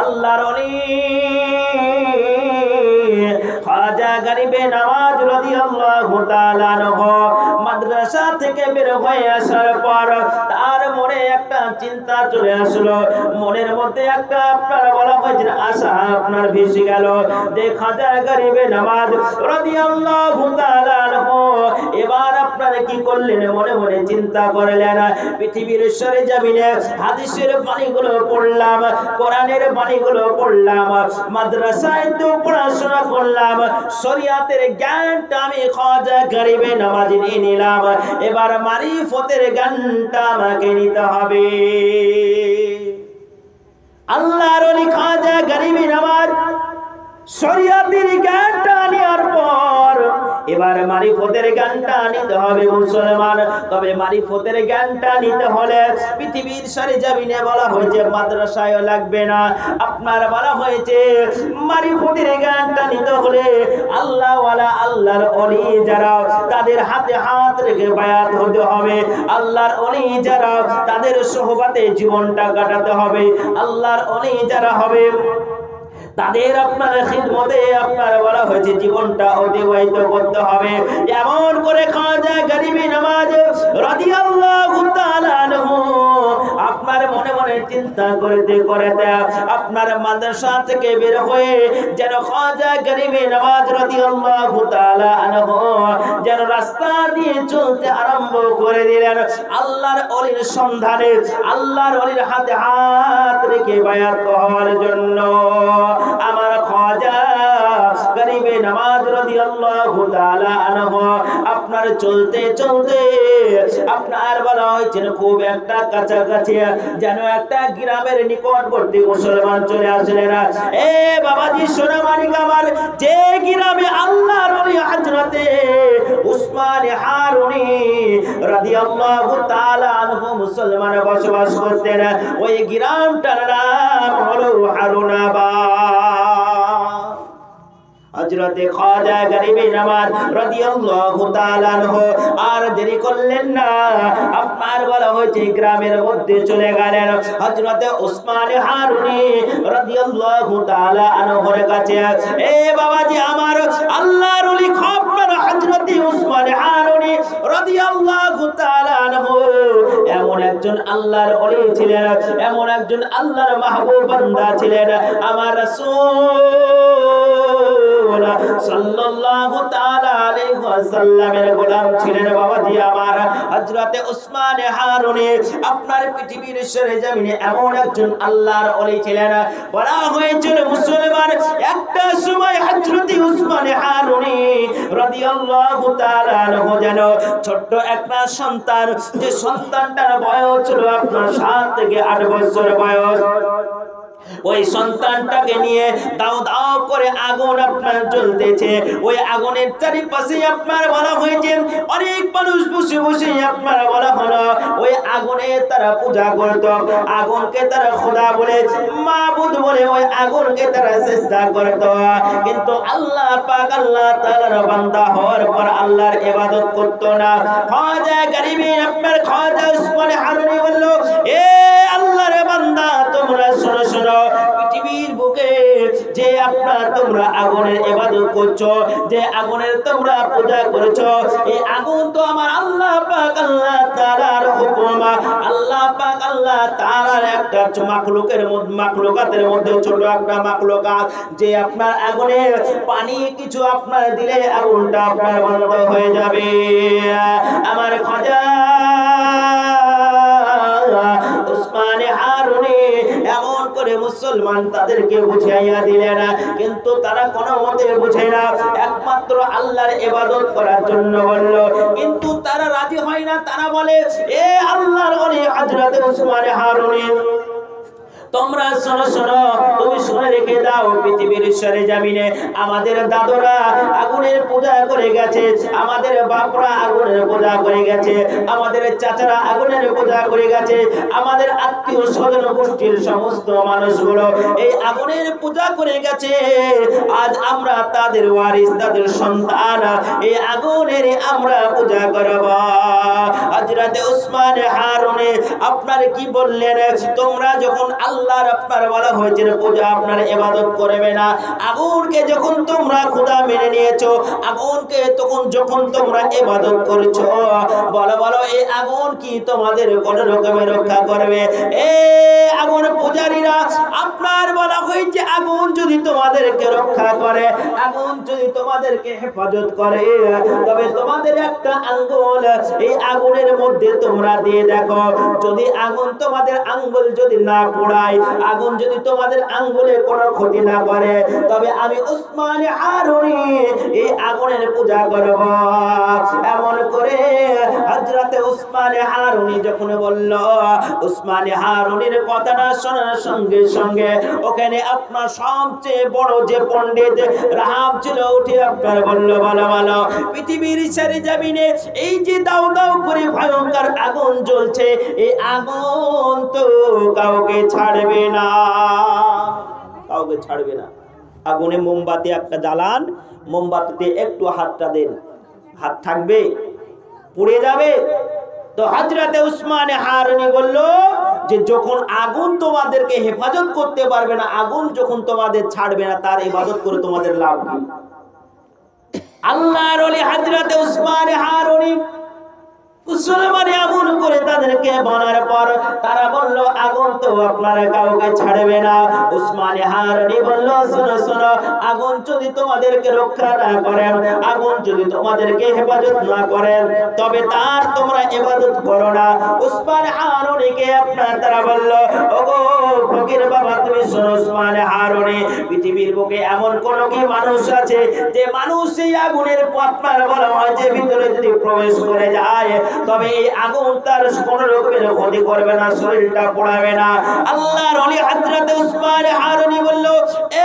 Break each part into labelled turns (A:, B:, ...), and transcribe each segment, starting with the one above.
A: আল্লাহর ওলি খাজা গরিবে নওয়াজ রাদিয়াল্লাহু তাআলা আনহু মাদ্রাসা থেকে বের হয়ে আসার পর তার মনে একটা চিন্তা চলে আসলো। মনের মধ্যে একটা আপনার বলা হয় যে আশা আপনার ভেসে গেল যে খাজা গরিবে নওয়াজ রাদিয়াল্লাহু তাআলা আনহু এবার আপনারা কি করলেন? মনে মনে চিন্তা করলেন, পৃথিবীর সরে জমিনে হাদিসের বাণীগুলো পড়লাম, কোরআনের বাণীগুলো পড়লাম, মাদ্রাসায় তো পড়াশোনা করলাম, শরিয়াতের জ্ঞানটা আমি খাজা গরিবে নওয়াজ নিয়ে নিলাম, এবার মারিফতের জ্ঞানটা আমাকে নিতে হবে। আল্লাহর ওলি খাজা গরিবে নওয়াজ শরিয়াতের জ্ঞানটা নেওয়ার পর এবার মারিফতের জ্ঞানটা নিতে হবে মুসলমান। তবে মারিফতের জ্ঞানটা নিতে হলে পৃথিবীর সারে জমিনে বলা হয়েছে মাদ্রাসায় লাগবে না, আপনার বলা হয়েছে মারিফতের জ্ঞানটা নিতে হলে আল্লাহ ওয়ালা আল্লাহর ওলি যারা তাদের হাতে হাত রেখে বায়াত হতে হবে, আল্লাহর ওলি যারা তাদের সোহবতে জীবনটা কাটাতে হবে, আল্লাহর ওলি যারা হবে তাদের আপনার খিদমতে আপনার বলা হয়েছে জীবনটা অতিবাহিত করতে হবে। এমন করে খাজা গরিবে নওয়াজ রাদিয়াল্লাহু তাআলা আনহু আপনার মনে মনে চিন্তা করতে করতে আপনার মাদ্রাসা থেকে বের হয়ে যেন খাজা গরিবে নওয়াজ রাদিয়াল্লাহু তাআলা আনহু যেন রাস্তা দিয়ে চলতে আরম্ভ করে দিলেন আল্লাহর ওলির সন্ধানে, আল্লাহর ওলির হাতে হাত রেখে বায়াত হওয়ার জন্য। আমার খাজা গরিবে নওয়াজ রাদিয়াল্লাহু তাআলা আনহু আপনার চলতে চলতে আপনার বলা হয়েছে খুব একটা কাছাকাছি যেন একটা গ্রামের নিকটবর্তী মুসলমান চলে আসলেন। এ বাবাজি সোনা মানিক আমার, যে গ্রামে আল্লাহর ওলি হযরতে উসমান হারুনি রাদিয়াল্লাহু তাআলা আনহু মুসলমান বসবাস করতেন, ওই গ্রামটার নাম হলো হারুনাবাদ। হযরতে খাজা গরিবে নওয়াজ রাদিয়াল্লাহু তাআলা আনহু আর দেরি করলেন না, আপনার বলা হয়েছে গ্রামের মধ্যে চলে গেলেন হযরতে উসমান হারুনি রাদিয়াল্লাহু তাআলা আনহুর কাছে। এ বাবাজি আমার, আল্লাহর ওলি আপনার হযরতে উসমান হারুনি রাদিয়াল্লাহু তাআলা আনহু এমন একজন আল্লাহর ওলি ছিলেন, এমন একজন আল্লাহর মাহবুব বান্দা ছিলেন, আমার রাসূল সাল্লাল্লাহু তাআলা আলাইহি ওয়াসাল্লামের গোলাম ছিলেন। বাবাজি আমার, হযরতে উসমান হারুনি আপনার পৃথিবীর সরে জমিনে এমন একজন আল্লাহর ওলি ছিলেন, বলা হয়েছিল মুসলমান একটা সময় হযরতে উসমান হারুনি রাদিয়াল্লাহু তাআলা আনহু যেন ছোট্ট একটা সন্তান, যে সন্তানটার বয়স ছিল আপনার 7 থেকে 8 বছর বয়স, ওই সন্তানটাকে নিয়ে দাও দাও করে আগুন আপনার জ্বলতেছে, ওই আগুনের চারিপাশে আপনার বলা হয়েছে অনেক মানুষ বসে বসে আপনার বলা হলো ওই আগুনে তারা পূজা করত, আগুনকে তারা খোদা বলে মাবুদ বলে ওই আগুনকে তারা সিজদা করত। কিন্তু আল্লাহ পাক আল্লাহ তাআলার বান্দা হওয়ার পর আল্লাহর ইবাদত করত না। খাজা গরিবে আপনার খাজা উসমান হারুনি বলল, এ আল্লাহর বান্দা তোমরা শোনো শোনো, পৃথিবীর বুকে যে আপনার তোমরা আগুনের ইবাদত করছো, যে আগুনের তোমরা পূজা করেছো, এই আগুন তো আমার আল্লাহ পাক আল্লাহ তাআলার হুকুম, আল্লাহ পাক আল্লাহ তাআলার একটা মাখলুকাতের মধ্যে ছোট একটা মাখলুকাত, যে আপনার আগুনে পানি কিছু আপনার দিলে আগুনটা আপনার বন্ধ হয়ে যাবে। আমার খাজা উসমান হারুনি এমন করে মুসলমান তাদেরকে বুঝাইয়া দিলেন, কিন্তু তারা কোনো মতে বুঝে না, একমাত্র আল্লাহর ইবাদত করার জন্য বলল, কিন্তু তারা রাজি হয় না। তারা বলে, এ আল্লাহর ওলি হযরত উসমান হারুনি, তোমরা শোনো শোনো, তুমি শুনে রেখে দাও, পৃথিবীর সরে জমিনে আমাদের দাদুরা আগুনের পূজা করে গেছে, আমাদের বাপরা আগুনের পূজা করে গেছে, আমাদের চাচারা আগুনের পূজা করে গেছে, আমাদের আত্মীয় স্বজন গোষ্ঠীর সমস্ত মানুষগুলো এই আগুনের পূজা করে গেছে। আজ আমরা তাদের ওয়ারিস, তাদের সন্তান, এই আগুনের আমরা পূজা করব। হযরত উসমান হারুনি আপনার কি বললেন, তোমরা যখন আল্লাহ আল্লাহর আপনার বলা হয়েছে পূজা আপনার ইবাদত করবে না। আগুনকে যখন তোমরা খোদা মেনে নিয়েছো, আগুনকে তখন যখন তোমরা ইবাদত করছো, বলো বলো এই আগুন কি তোমাদের কোন রকমের রক্ষা করবে? আগুন পূজারীরা, আপনার বলা হয়েছে আগুন যদি তোমাদেরকে রক্ষা করে, আগুন যদি তোমাদেরকে হেফাজত করে, তবে তোমাদের একটা আঙ্গুল এই আগুনের মধ্যে তোমরা দিয়ে দেখো। যদি আগুন তোমাদের আঙ্গুল যদি না পোড়ায়, আগুন যদি তোমাদের আঙ্গুলে কোনো ক্ষতি না করে, তবে আমি উসমানে হারুনি এই আগুনের পূজা করব। এমন করে হযরতে উসমানে হারুনি যখন বলল, উসমানে হারুনির কথাটা শোনার সঙ্গে সঙ্গে ওখানে আপনার সবচেয়ে বড় যে পণ্ডিত রাহাব ছিল, উঠে আপনার বলল, ভালো ভালো পৃথিবীর সারি জমিনে এই যে দাও দাও করে ভয়ঙ্কর আগুন জ্বলছে, এই আগুন তো কাউকে ছাড়বে না, কাউকে ছাড়বে না। আগুনে মোমবাতি একটা জ্বালান, মোমবাতিতে একটু হাতটা দেন, হাত থাকবে, পুড়ে যাবে। তো হযরতে উসমানে হারুনি বলল যে যখন আগুন তোমাদেরকে হেফাজত করতে পারবে না, আগুন যখন তোমাদের ছাড়বে না, তার ইবাদত করে তোমাদের লাভ কি? আল্লাহর ওলি হযরতে উসমানে হারুনি মুসলমানে এমন করে তাদেরকে বলার পর তারা বলল আগুন তো আপনারা কাউকে ছাড়বে না। উসমানে হারুনি বলল, শোনো শোনো, আগুন যদি তোমাদেরকে রক্ষা না করেন, আগুন যদি তোমাদেরকে হেফাজত না করেন, তবে তার তোমরা ইবাদত করো না। উসমানে হারুনিকে আপনার তারা বলল, ওগো ফকির বাবা তুমি শোনো উসমানে হারুনি, পৃথিবীর বুকে এমন কোন কি মানুষ আছে যে মানুষ এই আগুনের আপনার বলা হয় যে ভিতরে যদি প্রবেশ করে যায়, তবে এই আগুন তার কোনো রকমের ক্ষতি করবে না, শরীরটা পোড়াবে না। আল্লাহর ওলি হযরতে উসমানে হারুনি বলল,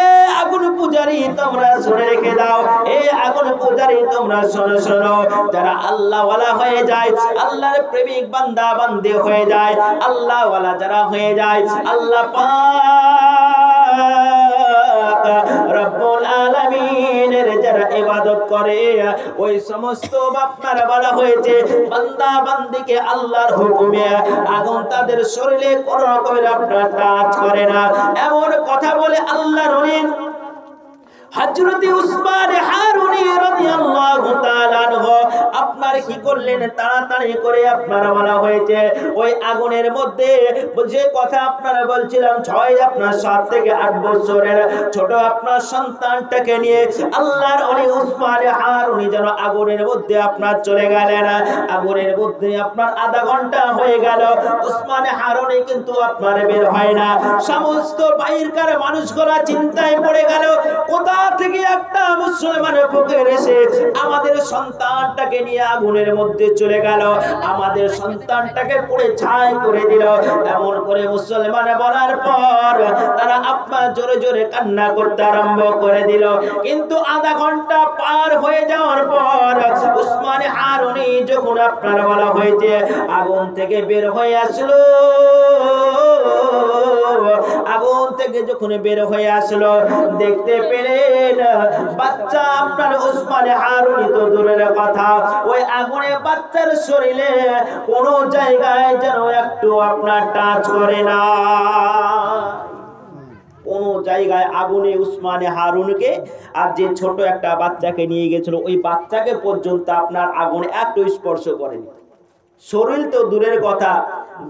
A: এ আগুন পূজারী তোমরা শুনে রেখে দাও, এ আগুন পূজারী তোমরা শোনো শোনো, যারা আল্লাহ ওয়ালা হয়ে যায়, আল্লাহর প্রেমিক বান্দা বান্দী হয়ে যায়, আল্লাহ ওয়ালা যারা হয়ে যায়, আল্লাহ পাক রব্বুল আলামিনের যারা ইবাদত করে, ওই সমস্ত আপনারা বলা হয়েছে বান্দা বান্দিকে আল্লাহর হুকুমে আগুন তাদের শরীরে কোন রকমের আপনার টাচ করে না। এমন কথা বলে আল্লাহর ওলি হযরতে উসমানে হারুনি রাদিয়াল্লাহু তাআলা আনহু আপনার কি করলেন, তাড়াতাড়ি করে আপনারা বলা হয়েছে ওই আগুনের মধ্যে যে কথা আপনারা বলছিলাম, 7 থেকে 8 বছরের ছোট আপনার সন্তানটাকে নিয়ে আল্লাহর ওলি উসমানে হারুনি যেন আগুনের মধ্যে আপনার চলে গেলেন। আগুনের মধ্যে আপনার আধা ঘন্টা হয়ে গেল, উসমানে হারুনি কিন্তু আপনার বের হয় না। সমস্ত বাইরকার মানুষগুলা চিন্তায় পড়ে গেল, কোথা থেকে একটা মুসলমান ফকির এসে আমাদের সন্তানটাকে নিয়ে আগুনের মধ্যে চলে গেল, আমাদের সন্তানটাকে পুড়ে ছাই করে দিল। এমন করে মুসলমান বলার পর তারা আপনার জোরে জোরে কান্না করতে আরম্ভ করে দিল। কিন্তু আধা ঘন্টা পার হয়ে যাওয়ার পর উসমানে হারুনি যখন আপনার বলা হয়েছে আগুন থেকে বের হয়ে আসলো, আগুন থেকে যখন বের হয়ে আসলো, দেখতে পেলেন বাচ্চা আপনার উসমানে হারুনি তো দূরের কথা, ওই আগুনে বাচ্চার শরীরে কোনো জায়গায় যেন একটু আপনার টাচ করে না, কোন জায়গায় আগুনে উসমানে হারুনকে আর যে ছোট একটা বাচ্চাকে নিয়ে গেছিল ওই বাচ্চাকে পর্যন্ত আপনার আগুনে একটু স্পর্শ করেনি। শরীর তো দূরের কথা,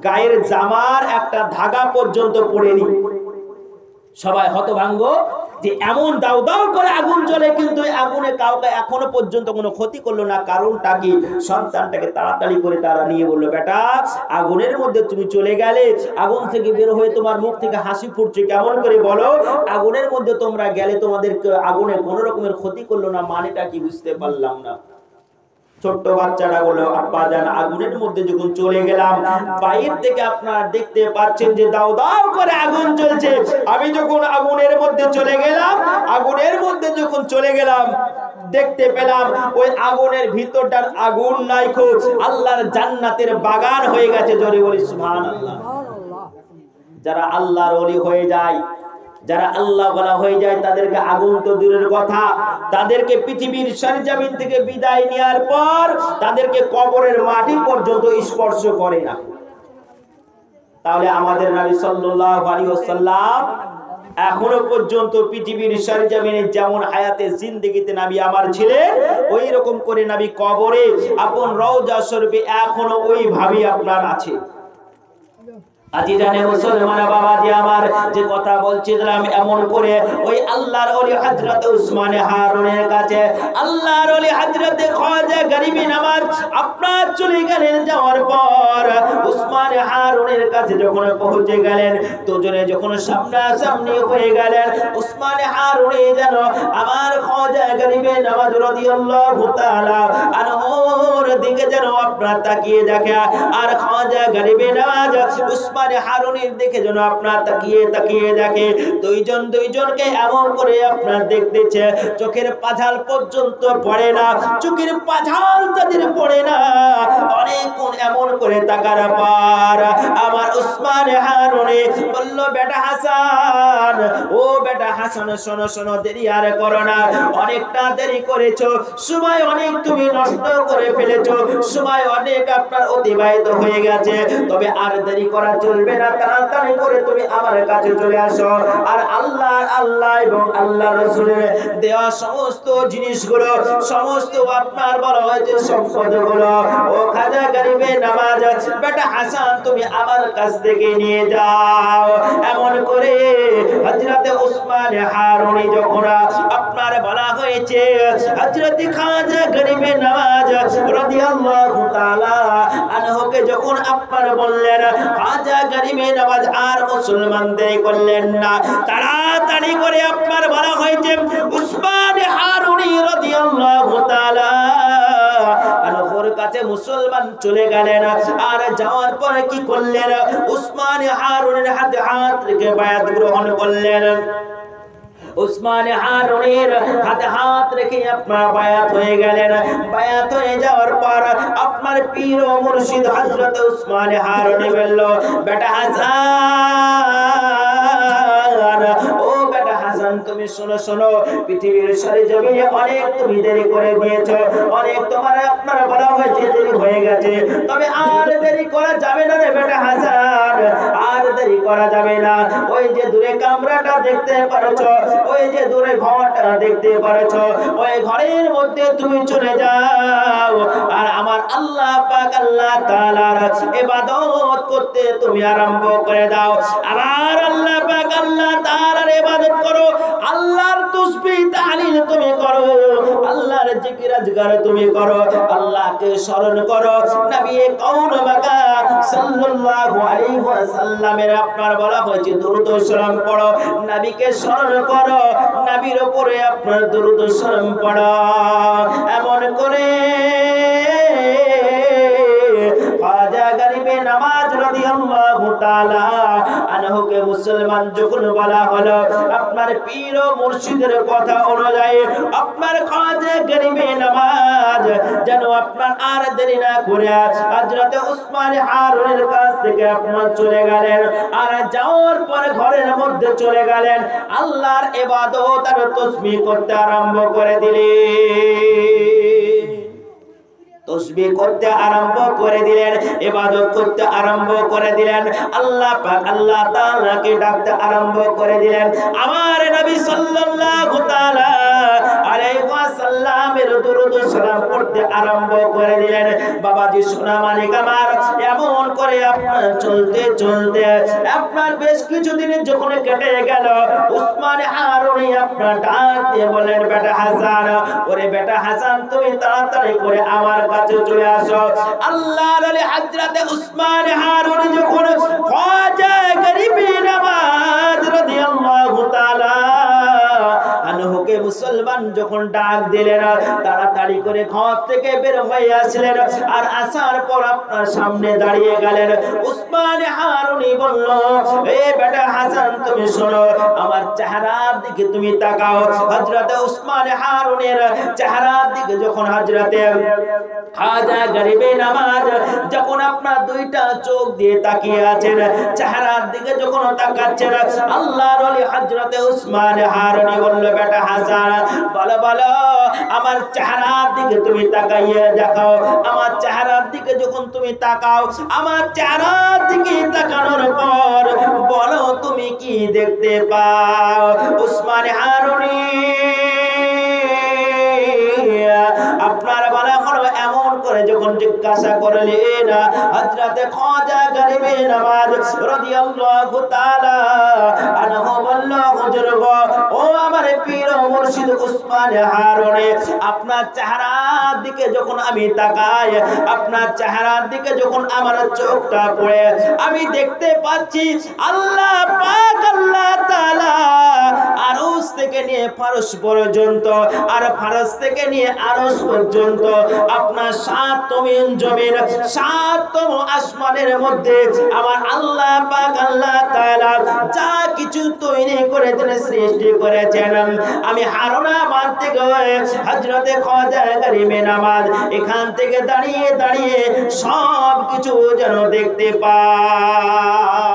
A: গায়ের জামার একটা ধাগা পর্যন্ত পড়েনি। সবাই হতভম্ব যে এমন দাও দাও করে আগুন জ্বলে, কিন্তু আগুনে কাউকে এখনো পর্যন্ত কোনো ক্ষতি করলো না। কারণটা কি? সন্তানটাকে তাড়াতাড়ি করে তারা নিয়ে বললো, বেটা আগুনের মধ্যে তুমি চলে গেলে, আগুন থেকে বের হয়ে তোমার মুখ থেকে হাসি ফুটছে, কেমন করে বলো? আগুনের মধ্যে তোমরা গেলে তোমাদের আগুনে কোনো রকমের ক্ষতি করলো না, মানেটা কি বুঝতে পারলাম না। ছোট্ট বাচ্চারা বলল, আব্বা জান আগুনের মধ্যে যখন চলে গেলাম, বাইরে থেকে আপনারা দেখতে পাচ্ছেন যে দাও দাও করে আগুন জ্বলছে। আমি যখন আগুনের মধ্যে চলে গেলাম, আগুনের মধ্যে যখন চলে গেলাম দেখতে পেলাম ওই আগুনের ভিতরটার আগুন নাই, খুব আল্লাহর জান্নাতের বাগান হয়ে গেছে। জোরে বলি সুবহানাল্লাহ। যারা আল্লাহর ওলি হয়ে যায়, যারা আল্লাহ বলা হয়ে যায়, তাদেরকে আগুন তো দূরের কথা, তাদেরকে পৃথিবীর সরজমিন থেকে বিদায় নেওয়ার পর তাদেরকে কবরের মাটি পর্যন্ত স্পর্শ করে না। তাহলে আমাদের নবী সাল্লাল্লাহু আলাইহি ওয়াসাল্লাম এখনো পর্যন্ত পৃথিবীর সরজমিনে যেমন হায়াতে জিন্দেগিতে নবী আমার ছিলেন, ওই রকম করে নবী কবরে আপন রওজা শরীফে এখনো ওইভাবেই আপনার আছে। আজি জানে মুসলমান বাবাজি আমার, যে কথা বলছিলাম এমন করে ওই আল্লাহর ওলি হযরত উসমান হারুনের কাছে আল্লাহর ওলি হযরত খাজা গরিবি নওয়াজ আপনার চলে গেলেন। যাওয়ার পর উসমান হারুনের কাছে যখন পৌঁছে গেলেন, দুজনে যখন সামনাসামনি হয়ে গেলেন, উসমান হারুনি যেন আমার খাজা গরিবি নওয়াজ রাদিয়াল্লাহু তাআলা আনহুর দিকে যেন আপনার তাকিয়ে দেখে, আর খাজা গরিবি নওয়াজ উসমান হারুনির দিকে যেন আপনার তাকিয়ে তাকিয়ে দেখে। দুইজনকে এমন করে আপনার দেখতেছে, চোখের পাঝাল পর্যন্ত পড়ে না, চোখের পাঝাল তাদের পড়ে না, অনেকক্ষণ এমন করে তাকার পর আমার উসমান হারুনি বলল, বেটা হাসান, ও বেটা হাসান, শোনো শোনো, দেরি আর করো না, অনেকটা দেরি করেছো, সময় অনেক তুমি নষ্ট করে ফেলেছো, সময় অনেক আপনার অতিবাহিত হয়ে গেছে, তবে আর দেরি করা চলবে না, তাড়াতাড়ি করে তুমি আমার কাছে চলে আসো। আর আল্লাহ এবং আল্লাহ রাসূলের দেওয়া সমস্ত জিনিসগুলো, সমস্ত আপনার বলা হয়েছে সম্পদগুলো, ও খাজা গরিবে নওয়াজ বেটা হাসান তুমি আমার কাছ থেকে নিয়ে যাও। এমন করে হযরত উসমান হারুনি যখন আপনার বলা হয়েছে, হযরত খাজা গরিবে নওয়াজ রাদিয়াল্লাহু তাআলা আনহুকে যখন আপনার বললেন, খাজা গরিবে নওয়াজ আর মুসলমান দেরি করলেন না, তাড়াতাড়ি করে আপনার বলা হয়েছে উসমান হারুনি রাদিয়াল্লাহু তাআলা আনহুর কাছে মুসলমান চলে গেলেন। আর যাওয়ার পরে কি করলেন, উসমান হারুনের হাতে হাত রেখে বায়াত গ্রহণ করলেন। উসমান হারুনের হাতে হাত রেখে আপনার বায়াত হয়ে গেলেন। বায়াত হয়ে যাওয়ার পর আপনার পীর ও মুর্শিদ হযরত উসমান হারুনি বলল, বেটা হাসান, ও বেটা হাসান, তুমি শোনো শোনো, পৃথিবীর সরজমিনে অনেক তুমি দেরি করে দিয়েছো, অনেক তোমার আপনার বলা হয়েছে দেরি হয়ে গেছে, তবে আর দেরি করা যাবে না রে বেটা হাসান, আর দেরি করা যাবে না। ওই যে দূরে কামরাটা দেখতে পারছো, ওই যে দূরে ঘরটা দেখতে পারছো, ওই ঘরের মধ্যে তুমি চলে যাও, আর আমার আল্লাহ পাক আল্লাহ তাআলার ইবাদত করতে তুমি আরম্ভ করে দাও। আমার আল্লাহ পাক আল্লাহ তাআলার ইবাদত করো, আল্লাহর তাসবিহ তাহলিল তুমি করো, আল্লাহর জিকির আজকার তুমি করো, আল্লাহকে স্মরণ করো। নবী কাউন বাকা সাল্লাল্লাহু আলাইহি ওয়াসাল্লামের আপনার বলা হয়েছে দরুদ ও সালাম পড়ো, নবীকে স্মরণ করো, নবীর উপরে আপনার দরুদ ও সালাম পড়ো। এমন করে খাজা গরিবে নওয়াজ রাদিয়াল্লাহু তাআলা আনহুকে মুসলমান যখন বলা হলো, আপনার পীর ও মুর্শিদের কথা অনুযায়ী আপনার খাজা গরিবে নওয়াজ যেন আপনার আর দেরি না করে হযরত উসমান হারুনের কাছ থেকে আপনার চলে গেলেন। আর যাওয়ার পরে ঘরের মধ্যে চলে গেলেন, আল্লাহর ইবাদত আর তাসবিহ করতে আরম্ভ করে দিলেন, তাসবিহ করতে আরম্ভ করে দিলেন, ইবাদত করতে আরম্ভ করে দিলেন, আল্লাহ পাক আল্লাহ তাআলাকে ডাকতে আরম্ভ করে দিলেন। আমার নবী সাল্লাল্লাহু তাআলা আলাইহি ওয়াসাল্লামের দরুদ ও সালাম পড়তে আরম্ভ করে দিলেন। বাবাজি সোনা মানিক আমার, এমন করে আপনার চলতে চলতে আপনার বেশ কিছুদিন যখন কেটে গেল, উসমান হারুনি আপনার ডাক দিয়ে বলেন, বেটা হাসান, ওরে বেটা হাসান, তুমি তাড়াতাড়ি করে আমার কাছে চলে আসো। আল্লাহর ওলি হযরত উসমান হারুনি যখন খাজা গরিবে নওয়াজ রাদিয়াল্লাহু তাআলা আনহুকে মুসলমান যখন ডাক দিলেন, তাড়াতাড়ি করে ঘর থেকে বের হয়ে আসলেন। আর আসার পর আপনার সামনে দাঁড়িয়ে গেলেন। উসমান হারুনি বলল, এ বেটা হাসান, তুমি শোনো, আমার চেহারার দিকে তুমি তাকাও। হযরত উসমান হারুনের চেহারার দিকে যখন হযরতে খাজা গরিবে নওয়াজ যখন আপনার দুইটা চোখ দিয়ে তাকিয়ে আছেন, চেহারার দিকে যখন তাকাচ্ছেন, আল্লাহর ওলি হযরত উসমান হারুনি বলল, বেটা হাসান, তাআলা বলো বলো আমার চেহারার দিকে তুমি তাকাইয়া দেখাও আমার চেহারার দিকে যখন তুমি তাকাও আমার চেহারার দিকে তাকানোর পর বলো তুমি কি দেখতে পাও উসমান হারুনি আপনার বলা হলো এমন করে যখন জিজ্ঞাসা করলেন হযরতে খাজা গরিবে নওয়াজ রাদিয়াল্লাহু তাআলা আনহু বলল হুজুর গো ও আমার পীর ও মুর্শিদ উসমান হারুনি আপনার চেহারার দিকে যখন আমি তাকাই আপনার চেহারার দিকে যখন আমার চোখটা পড়ে আমি দেখতে পাচ্ছি আল্লাহ পাক আল্লাহ তাআলা আরশ থেকে নিয়ে ফারস পর্যন্ত আর ফারস থেকে নিয়ে আরশ পর্যন্ত আপনার সাতম জমিন সাতম আসমানের মধ্যে আমার আল্লাহ পাক আল্লাহ তাআলা যা কিছু তৈরি করেছেন সৃষ্টি করেছেন আমি হারুনা মানতে গিয়ে হযরতে খাজা গরিবে নওয়াজ এখান থেকে দাঁড়িয়ে দাঁড়িয়ে সব কিছু যেন দেখতে পাই